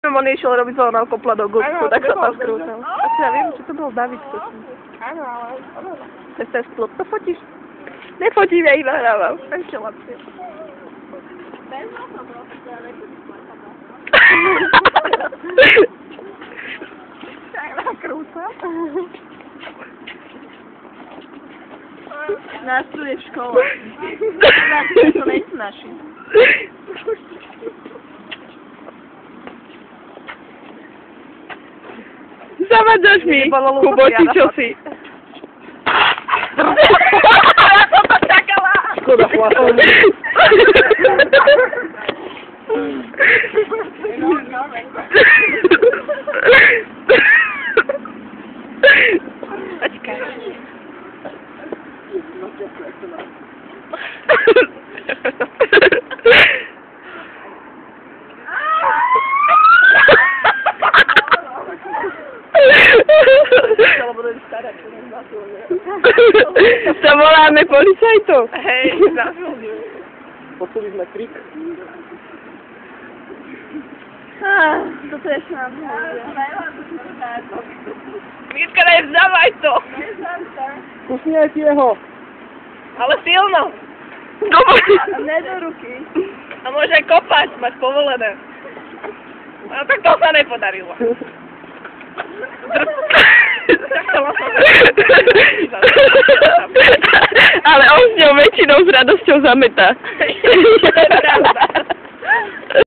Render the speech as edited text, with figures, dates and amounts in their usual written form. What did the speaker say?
On išiel robiť zeleného kopla do gusku, tak sa tam skrútal. Asi ja viem, či to bol David. Áno, ale... To je ten sklop. To fotíš? Nefotím, ja ich nahrávam. Ešte lepšie. Tak nakrúca. Nás tu je škola. To nejsú naši. Zavadzaš mi, Kubo, ty čo si? Škoda chlapov. Počkaj. To voláme policajtov. Hej, zafilmuj. Počuli sme krik. Toto je šnám. Mítka, nevzdávaj to. Kusni ti jeho. Ale silno. Ne do ruky. A môže aj kopať, máš povolené. No tak to sa nepodarilo. Ale on s ňou väčšinou s radosťou zametá.